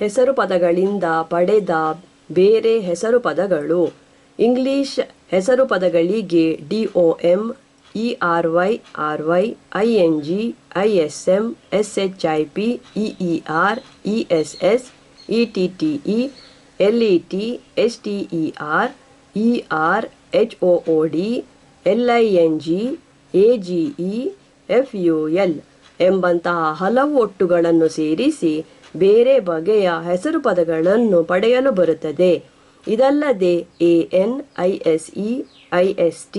ಹೆಸರು ಪದಗಳಿಂದ ಪಡೆದ ಬೇರೆ ಹೆಸರು ಪದಗಳು. ಇಂಗ್ಲಿಷ್ ಹೆಸರು ಪದಗಳಿಗೆ DOM, ERY, RY, ING, ISM, SHIP, EER, ESS, ETTE, LET, STER, ER, HOOD, LING, AGE, FUL ಎಂಬಂತಹ ಹಲವು ಒಟ್ಟುಗಳನ್ನು ಸೇರಿಸಿ ಬೇರೆ ಬಗೆಯ ಹೆಸರು ಪದಗಳನ್ನು ಪಡೆಯಲು ಬರುತ್ತದೆ. ಇದಲ್ಲದೆ AN, ISE, IST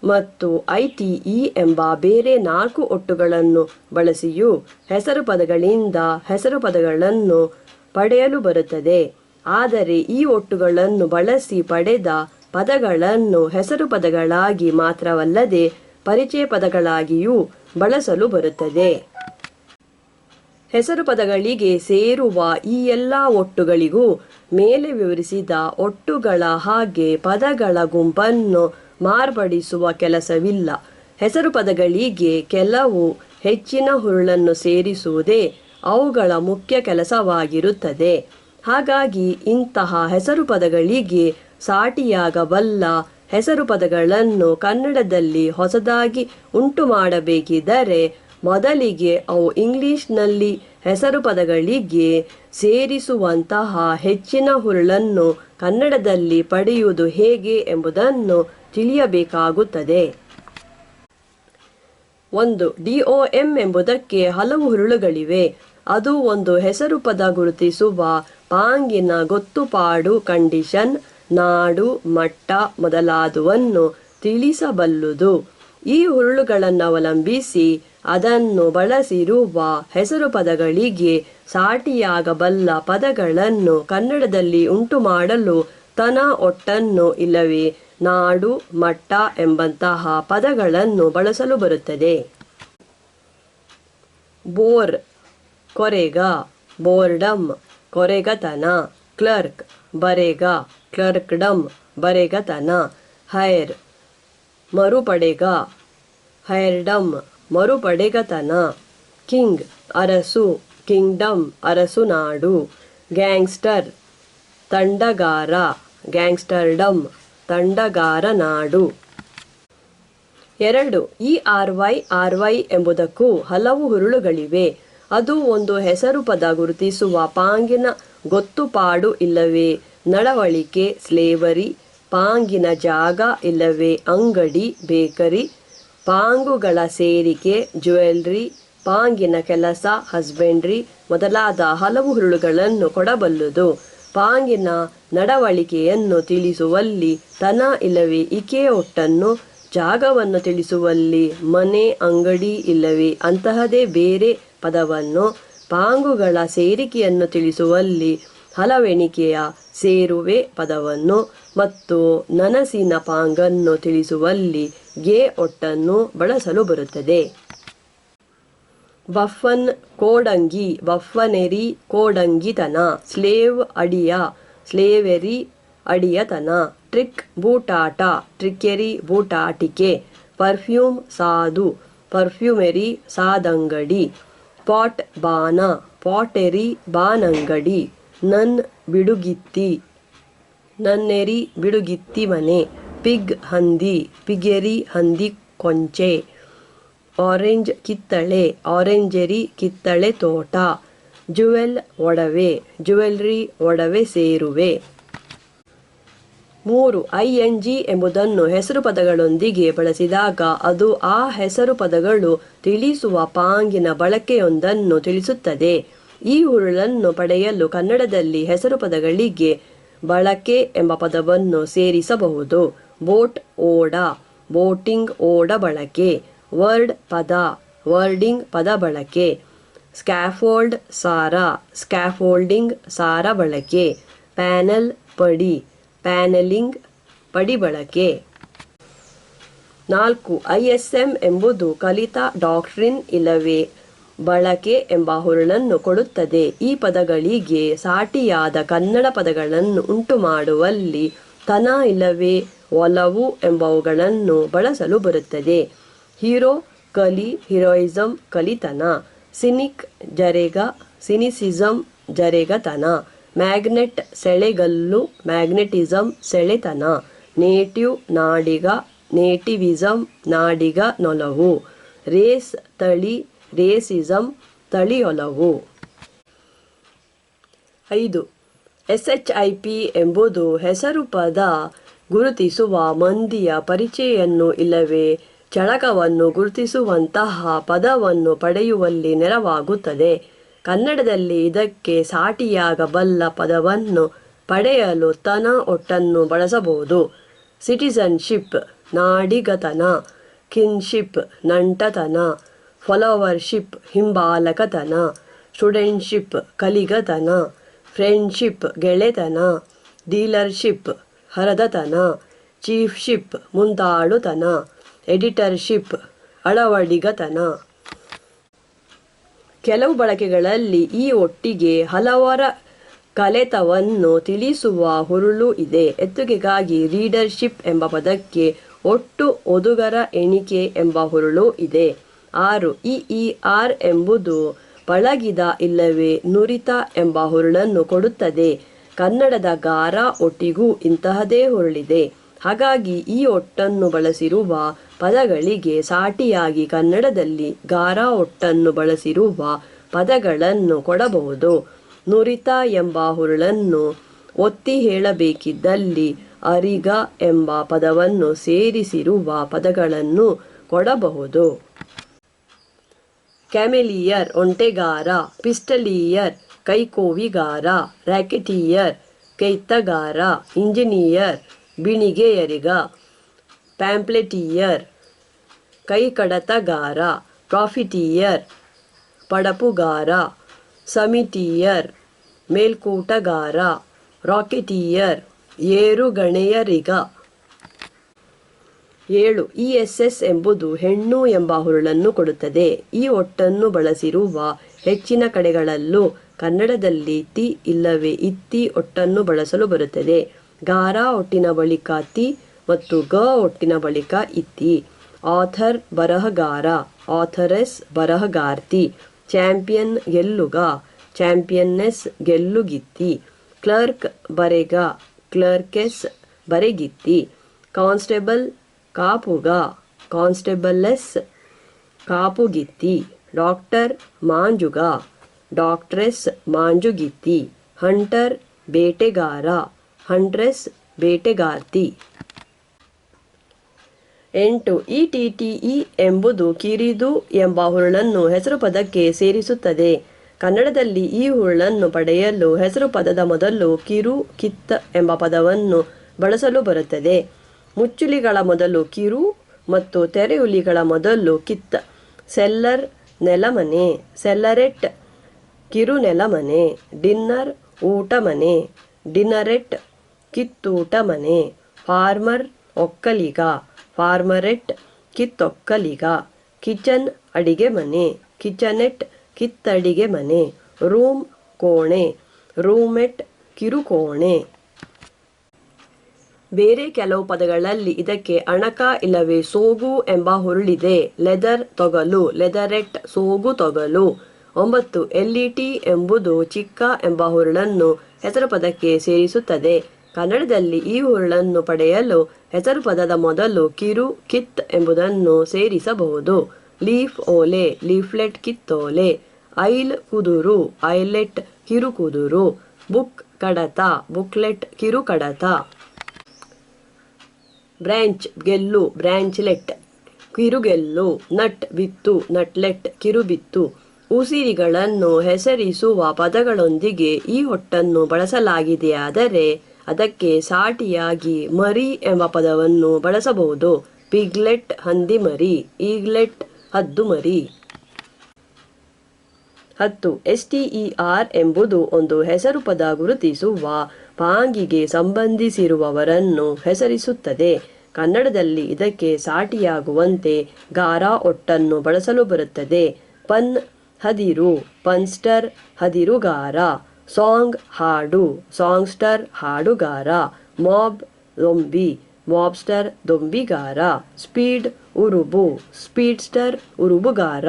ಮತ್ತು ITE ಎಂಬ ಬೇರೆ 4 ಒಟ್ಟುಗಳನ್ನು ಬಳಸಿಯೂ ಹೆಸರು ಪದಗಳಿಂದ ಹೆಸರು ಪದಗಳನ್ನು ಪಡೆಯಲು ಬರುತ್ತದೆ. ಆದರೆ ಈ ಒಟ್ಟುಗಳನ್ನು ಬಳಸಿ ಪಡೆದ ಪದಗಳನ್ನು ಹೆಸರು ಪದಗಳಾಗಿ ಮಾತ್ರವಲ್ಲದೆ ಪರಿಚಯ ಪದಗಳಾಗಿಯೂ ಬಳಸಲು ಬರುತ್ತದೆ. ಹೆಸರು ಪದಗಳಿಗೆ ಸೇರುವ ಈ ಎಲ್ಲ ಒಟ್ಟುಗಳಿಗೂ ಮೇಲೆ ವಿವರಿಸಿದ ಒಟ್ಟುಗಳ ಹಾಗೆ ಪದಗಳ ಗುಂಪನ್ನು ಮಾರ್ಪಡಿಸುವ ಕೆಲಸವಿಲ್ಲ. ಹೆಸರು ಪದಗಳಿಗೆ ಕೆಲವು ಹೆಚ್ಚಿನ ಹುರುಳನ್ನು ಸೇರಿಸುವುದೇ ಅವುಗಳ ಮುಖ್ಯ ಕೆಲಸವಾಗಿರುತ್ತದೆ. ಹಾಗಾಗಿ ಇಂತಹ ಹೆಸರು ಪದಗಳಿಗೆ ಸಾಟಿಯಾಗಬಲ್ಲ ಹೆಸರು ಪದಗಳನ್ನು ಕನ್ನಡದಲ್ಲಿ ಹೊಸದಾಗಿ ಉಂಟು ಮಾಡಬೇಕಿದ್ದರೆ ಮೊದಲಿಗೆ ಅವು ಇಂಗ್ಲಿಷ್ನಲ್ಲಿ ಹೆಸರು ಪದಗಳಿಗೆ ಸೇರಿಸುವಂತಹ ಹೆಚ್ಚಿನ ಹುರುಳನ್ನು ಕನ್ನಡದಲ್ಲಿ ಪಡೆಯುವುದು ಹೇಗೆ ಎಂಬುದನ್ನು ತಿಳಿಯಬೇಕಾಗುತ್ತದೆ. 1. DOM ಎಂಬುದಕ್ಕೆ ಹಲವು ಹುರುಳುಗಳಿವೆ. ಅದು ಒಂದು ಹೆಸರು ಪದ ಗುರುತಿಸುವ ಪಾಂಗಿನ ಗೊತ್ತುಪಾಡು, ಕಂಡೀಷನ್, ನಾಡು, ಮಟ್ಟ ಮೊದಲಾದವನ್ನು ತಿಳಿಸಬಲ್ಲುದು. ಈ ಹುರುಳುಗಳನ್ನು ಅವಲಂಬಿಸಿ ಅದನ್ನು ಬಳಸಿರುವ ಹೆಸರು ಪದಗಳಿಗೆ ಸಾಟಿಯಾಗಬಲ್ಲ ಪದಗಳನ್ನು ಕನ್ನಡದಲ್ಲಿ ಉಂಟು ಮಾಡಲು ತನ, ಒಟ್ಟನ್ನು ಇಲ್ಲವೇ ನಾಡು, ಮಟ್ಟ ಎಂಬಂತಹ ಪದಗಳನ್ನು ಬಳಸಲು ಬರುತ್ತದೆ. ಬೋರ್ ಕೊರೆಗ, ಬೋರ್ಡಮ್ ಕೊರೆಗತನ, ಕ್ಲರ್ಕ್ ಬರೆಗ, ಕ್ಲರ್ಕ್ಡಮ್ ಬರೆಗತನ, ಹೈರ್ ಮರುಪಡೆಗ, ಹೈರ್ಡಮ್ ಮರುಪಡೆಗತನ, ಕಿಂಗ್ ಅರಸು, ಕಿಂಗ್ಡಮ್ ಅರಸುನಾಡು, ಗ್ಯಾಂಗ್ಸ್ಟರ್ ತಂಡಗಾರ, ಗ್ಯಾಂಗ್ಸ್ಟರ್ಡಮ್ ತಂಡಗಾರ ನಾಡು. 2. ERY, RY ಎಂಬುದಕ್ಕೂ ಹಲವು ಹುರುಳುಗಳಿವೆ. ಅದು ಒಂದು ಹೆಸರು ಪದ ಗುರುತಿಸುವ ಪಾಂಗಿನ ಗೊತ್ತುಪಾಡು ಇಲ್ಲವೇ ನಡವಳಿಕೆ, ಸ್ಲೇವರಿ, ಪಾಂಗಿನ ಜಾಗ ಇಲ್ಲವೇ ಅಂಗಡಿ, ಬೇಕರಿ, ಪಾಂಗುಗಳ ಸೇರಿಕೆ, ಜ್ಯುವೆಲ್ರಿ, ಪಾಂಗಿನ ಕೆಲಸ, ಹಸ್ಬೆಂಡ್ರಿ ಮೊದಲಾದ ಹಲವು ಹುರುಳುಗಳನ್ನು ಕೊಡಬಲ್ಲುದು. ಪಾಂಗಿನ ನಡವಳಿಕೆಯನ್ನು ತಿಳಿಸುವಲ್ಲಿ ತನ ಇಲ್ಲವೇ ಇಕೆಯ ಒಟ್ಟನ್ನು, ಜಾಗವನ್ನು ತಿಳಿಸುವಲ್ಲಿ ಮನೆ, ಅಂಗಡಿ ಇಲ್ಲವೇ ಅಂತಹದೇ ಬೇರೆ ಪದವನ್ನು, ಪಾಂಗುಗಳ ಸೇರಿಕೆಯನ್ನು ತಿಳಿಸುವಲ್ಲಿ ಹಲವೆಣಿಕೆಯ ಸೇರುವೆ ಪದವನ್ನು ಮತ್ತು ನನಸಿನ ಪಾಂಗನ್ನು ತಿಳಿಸುವಲ್ಲಿ ಗೆ ಒಟ್ಟನ್ನು ಬಳಸಲು ಬರುತ್ತದೆ. ಬಫನ್ ಕೋಡಂಗಿ, ಬಫನೆರಿ ಕೋಡಂಗಿತನ, ಸ್ಲೇವ್ ಅಡಿಯ, ಸ್ಲೇವೆರಿ ಅಡಿಯತನ, ಟ್ರಿಕ್ ಬೂಟಾಟ, ಟ್ರಿಕ್ಕೆರಿ ಬೂಟಾಟಿಕೆ, ಪರ್ಫ್ಯೂಮ್ ಸಾದು, ಪರ್ಫ್ಯೂಮೆರಿ ಸಾದಂಗಡಿ, ಪಾಟ್ ಬಾನ, ಪಾಟೆರಿ ಬಾನಂಗಡಿ, ನನ್ ಬಿಡುಗಿತ್ತಿ, ನನ್ನೆರಿ ಬಿಡುಗಿತ್ತಿ ಮನೆ, ಪಿಗ್ ಹಂದಿ, ಪಿಗೆರಿ ಹಂದಿ ಕೊಂಚೆ, ಆರೆಂಜ್ ಕಿತ್ತಳೆ, ಆರೆಂಜೆರಿ ಕಿತ್ತಳೆ ತೋಟ, ಜುವೆಲ್ ಒಡವೆ, ಜುವೆಲ್ರಿ ಒಡವೆ ಸೇರುವೆ. 3. ING ಎಂಬುದನ್ನು ಹೆಸರು ಪದಗಳೊಂದಿಗೆ ಬಳಸಿದಾಗ ಅದು ಆ ಹೆಸರು ಪದಗಳು ತಿಳಿಸುವ ಪಾಂಗಿನ ಬಳಕೆಯೊಂದನ್ನು ತಿಳಿಸುತ್ತದೆ. ಈ ಹುರುಳನ್ನು ಪಡೆಯಲು ಕನ್ನಡದಲ್ಲಿ ಹೆಸರು ಪದಗಳಿಗೆ ಬಳಕೆ ಎಂಬ ಪದವನ್ನು ಸೇರಿಸಬಹುದು. ಬೋಟ್ ಓಡ, ಬೋಟಿಂಗ್ ಓಡ ಬಳಕೆ, ವರ್ಡ್ ಪದ, ವರ್ಡಿಂಗ್ ಪದ ಬಳಕೆ, ಸ್ಕ್ಯಾಫೋಲ್ಡ್ ಸಾರ, ಸ್ಕ್ಯಾಫೋಲ್ಡಿಂಗ್ ಸಾರ ಬಳಕೆ, ಪ್ಯಾನೆಲ್ ಪಡಿ, ಪ್ಯಾನೆಲಿಂಗ್ ಪಡಿ ಬಳಕೆ. 4. ISM ಎಂಬುದು ಕಲಿತ, ಡಾಕ್ಟ್ರಿನ್ ಇಲ್ಲವೇ ಬಳಕೆ ಎಂಬ ಹುರುಳನ್ನು ಕೊಡುತ್ತದೆ. ಈ ಪದಗಳಿಗೆ ಸಾಟಿಯಾದ ಕನ್ನಡ ಪದಗಳನ್ನು ಉಂಟು ಮಾಡುವಲ್ಲಿ ತನ ಇಲ್ಲವೇ ಒಲವು ಎಂಬವುಗಳನ್ನು ಬಳಸಲು ಬರುತ್ತದೆ. ಹೀರೋ ಕಲಿ, ಹೀರೋಯಿಸಂ ಕಲಿತನ, ಸಿನಿಕ್ ಜರೆಗ, ಸಿನಿಸಿಸಂ ಜರೆಗತನ. ಮ್ಯಾಗ್ನೆಟ್ ಸೆಳೆಗಲ್ಲು, ಮ್ಯಾಗ್ನೆಟಿಸಮ್ ಸೆಳೆತನ. ನೇಟಿವ್ ನಾಡಿಗ, ನೇಟಿವಿಸಮ್ ನಾಡಿಗ ನೊಲವು. ರೇಸ್ ತಳಿ, ರೇಸಿಸಮ್ ತಳಿಯೊಲವು. 5. SHIP ಎಂಬುದು ಹೆಸರು ಪದ ಗುರುತಿಸುವ ಮಂದಿಯ ಪರಿಚಯನ್ನು ಇಲ್ಲವೇ ಚಳಕವನ್ನು ಗುರುತಿಸುವಂತಹ ಪದವನ್ನು ಪಡೆಯುವಲ್ಲಿ ನೆರವಾಗುತ್ತದೆ. ಕನ್ನಡದಲ್ಲಿ ಇದಕ್ಕೆ ಸಾಟಿಯಾಗಬಲ್ಲ ಪದವನ್ನು ಪಡೆಯಲು ತನ ಒಟ್ಟನ್ನು ಬಳಸಬಹುದು. ಸಿಟಿಸನ್ಶಿಪ್ ನಾಡಿಗತನ, ಕಿನ್ಶಿಪ್ ನಂಟತನ, ಫಾಲೋವರ್ಶಿಪ್ ಹಿಂಬಾಲಕತನ, ಸ್ಟೂಡೆಂಟ್ಶಿಪ್ ಕಲಿಗತನ, ಫ್ರೆಂಡ್ಶಿಪ್ ಗೆಳೆತನ, ಡೀಲರ್ಶಿಪ್ ಹರದತನ, ಚೀಫ್ಶಿಪ್ ಮುಂದಾಳುತನ, ಎಡಿಟರ್ಶಿಪ್ ಅಳವಡಿಗತನ. ಕೆಲವು ಬಳಕೆಗಳಲ್ಲಿ ಈ ಒಟ್ಟಿಗೆ ಹಲವರ ಕಲೆತವನ್ನು ತಿಳಿಸುವ ಹುರುಳು ಇದೆ. ಎತ್ತುಗೆಗಾಗಿ ರೀಡರ್ಶಿಪ್ ಎಂಬ ಪದಕ್ಕೆ ಒಟ್ಟು ಓದುಗರ ಎಣಿಕೆ ಎಂಬ ಹುರುಳು ಇದೆ. 6. EER ಎಂಬುದು ಪಳಗಿದ ಇಲ್ಲವೇ ನುರಿತ ಎಂಬ ಹುರುಳನ್ನು ಕೊಡುತ್ತದೆ. ಕನ್ನಡದ ಗಾರ ಒಟ್ಟಿಗೂ ಇಂತಹದೇ ಹುರುಳಿದೆ. ಹಾಗಾಗಿ ಈ ಒಟ್ಟನ್ನು ಬಳಸಿರುವ ಪದಗಳಿಗೆ ಸಾಟಿಯಾಗಿ ಕನ್ನಡದಲ್ಲಿ ಗಾರ ಒಟ್ಟನ್ನು ಬಳಸಿರುವ ಪದಗಳನ್ನು ಕೊಡಬಹುದು. ನುರಿತ ಎಂಬ ಹುರುಳನ್ನು ಒತ್ತಿ ಹೇಳಬೇಕಿದ್ದಲ್ಲಿ ಅರಿಗ ಎಂಬ ಪದವನ್ನು ಸೇರಿಸಿರುವ ಪದಗಳನ್ನು ಕೊಡಬಹುದು. ಕ್ಯಾಮೆಲಿಯರ್ ಒಂಟೆಗಾರ, ಪಿಸ್ಟಲಿಯರ್ ಕೈಕೋವಿಗಾರ, ರ್ಯಾಕೆಟಿಯರ್ ಕೈತಗಾರ, ಇಂಜಿನಿಯರ್ ಬಿಣಿಗೆಯರಿಗ, ಪ್ಯಾಂಪ್ಲೆಟಿಯರ್ ಕೈಕಡತಗಾರ, ಪ್ರಾಫಿಟಿಯರ್ ಪಡಪುಗಾರ, ಸಮಿಟಿಯರ್ ಮೇಲ್ಕೂಟಗಾರ, ರಾಕೆಟಿಯರ್ ಏರುಗಣೆಯರಿಗ. 7. ESS ಎಂಬುದು ಹೆಣ್ಣು ಎಂಬ ಹುರುಳನ್ನು ಕೊಡುತ್ತದೆ. ಈ ಒಟ್ಟನ್ನು ಬಳಸಿರುವ ಹೆಚ್ಚಿನ ಕಡೆಗಳಲ್ಲೂ ಕನ್ನಡದಲ್ಲಿ ತಿ ಇಲ್ಲವೇ ಇತ್ತಿ ಒಟ್ಟನ್ನು ಬಳಸಲು ಬರುತ್ತದೆ. ಗಾರ ಒಟ್ಟಿನ ಬಳಿಕ ತಿ ಮತ್ತು ಗ ಒಟ್ಟಿನ ಬಳಿಕ ಇತ್ತಿ. ಆಥರ್ ಬರಹಗಾರ, ಆಥರೆಸ್ ಬರಹಗಾರ್ತಿ. ಚಾಂಪಿಯನ್ ಗೆಲ್ಲುಗ, ಚಾಂಪಿಯನ್ನೆಸ್ ಗೆಲ್ಲುಗಿತ್ತಿ. ಕ್ಲರ್ಕ್ ಬರೆಗ, ಕ್ಲರ್ಕೆಸ್ ಬರೆಗಿತ್ತಿ. ಕಾನ್ಸ್ಟೇಬಲ್ ಕಾಪುಗ, ಕಾನ್ಸ್ಟೇಬಲ್ಲೆಸ್ ಕಾಪುಗಿತ್ತಿ. ಡಾಕ್ಟರ್ ಮಾಂಜುಗ, ಡಾಕ್ಟ್ರೆಸ್ ಮಾಂಜುಗಿತ್ತಿ. ಹಂಟರ್ ಬೇಟೆಗಾರ, ಹಂಟ್ರೆಸ್ ಬೇಟೆಗಾರ್ತಿ. 8. ETTE ಎಂಬುದು ಕಿರಿದು ಎಂಬ ಹುರುಳನ್ನು ಹೆಸರು ಪದಕ್ಕೆ ಸೇರಿಸುತ್ತದೆ. ಕನ್ನಡದಲ್ಲಿ ಈ ಹುರುಳನ್ನು ಪಡೆಯಲು ಹೆಸರು ಪದದ ಮೊದಲು ಕಿರು, ಕಿತ್ತ ಎಂಬ ಪದವನ್ನು ಬಳಸಲು ಬರುತ್ತದೆ. ಮುಚ್ಚುಲಿಗಳ ಮೊದಲು ಕಿರು ಮತ್ತು ತೆರೆಯುಲಿಗಳ ಮೊದಲು ಕಿತ್ತ. ಸೆಲ್ಲರ್ ನೆಲಮನೆ, ಸೆಲ್ಲರೆಟ್ ಕಿರು ನೆಲಮನೆ. ಡಿನ್ನರ್ ಊಟ ಮನೆ, ಡಿನ್ನರೆಟ್ ಕಿತ್ತೂಟ ಮನೆ. ಫಾರ್ಮರ್ ಒಕ್ಕಲಿಗ, ಫಾರ್ಮರೆಟ್ ಕಿತ್ತೊಕ್ಕಲಿಗ. ಕಿಚನ್ ಅಡಿಗೆ ಮನೆ, ಕಿಚನೆಟ್ ಕಿತ್ತಡಿಗೆ ಮನೆ. ರೂಮ್ ಕೋಣೆ, ರೂಮೆಟ್ ಕಿರುಕೋಣೆ. ಬೇರೆ ಕೆಲವು ಪದಗಳಲ್ಲಿ ಇದಕ್ಕೆ ಅಣಕ ಇಲ್ಲವೇ ಸೋಗು ಎಂಬ ಹುರುಳಿದೆ. ಲೆದರ್ ತೊಗಲು, ಲೆದರೆಟ್ ಸೋಗು ತೊಗಲು. 9. LET ಎಂಬುದು ಚಿಕ್ಕ ಎಂಬ ಹುರುಳನ್ನು ಹೆಸರು ಪದಕ್ಕೆ ಸೇರಿಸುತ್ತದೆ. ಕನ್ನಡದಲ್ಲಿ ಈ ಹುರುಳನ್ನು ಪಡೆಯಲು ಹೆಸರು ಪದದ ಮೊದಲು ಕಿರು, ಕಿತ್ ಎಂಬುದನ್ನು ಸೇರಿಸಬಹುದು. ಲೀಫ್ ಓಲೆ, ಲೀಫ್ಲೆಟ್ ಕಿತ್ತೋಲೆ. ಐಲ್ ಕುದುರು, ಐಲೆಟ್ ಕಿರುಕುದುರು. ಬುಕ್ ಕಡತ, ಬುಕ್ಲೆಟ್ ಕಿರುಕಡತ. ಬ್ರ್ಯಾಂಚ್ ಗೆಲ್ಲು, ಬ್ರ್ಯಾಂಚ್ಲೆಟ್ ಕಿರುಗೆಲ್ಲು. ನಟ್ ಬಿತ್ತು, ನಟ್ಲೆಟ್ ಕಿರುಬಿತ್ತು. ಉಸಿರಿಗಳನ್ನು ಹೆಸರಿಸುವ ಪದಗಳೊಂದಿಗೆ ಈ ಒಟ್ಟನ್ನು ಬಳಸಲಾಗಿದೆಯಾದರೆ ಅದಕ್ಕೆ ಸಾಟಿಯಾಗಿ ಮರಿ ಎಂಬ ಪದವನ್ನು ಬಳಸಬಹುದು. ಪಿಗ್ಲೆಟ್ ಹಂದಿಮರಿ, ಈಗ್ಲೆಟ್ ಹದ್ದುಮರಿ. 10. STER ಎಂಬುದು ಒಂದು ಹೆಸರು ಪದ ಗುರುತಿಸುವ ಪಾಂಗಿಗೆ ಸಂಬಂಧಿಸಿರುವವರನ್ನು ಹೆಸರಿಸುತ್ತದೆ. ಕನ್ನಡದಲ್ಲಿ ಇದಕ್ಕೆ ಸಾಟಿಯಾಗುವಂತೆ ಗಾರ ಒಟ್ಟನ್ನು ಬಳಸಲು ಬರುತ್ತದೆ. ಪನ್ ಹದಿರು, ಪನ್ಸ್ಟರ್ ಹದಿರುಗಾರ. ಸಾಂಗ್ ಹಾಡು, ಸಾಂಗ್ಸ್ಟರ್ ಹಾಡುಗಾರ. ಮಾಬ್ ದೊಂಬಿ, ಮಾಬ್ಸ್ಟರ್ ದೊಂಬಿಗಾರ. ಸ್ಪೀಡ್ ಉರುಬು, ಸ್ಪೀಡ್ಸ್ಟರ್ ಉರುಬುಗಾರ.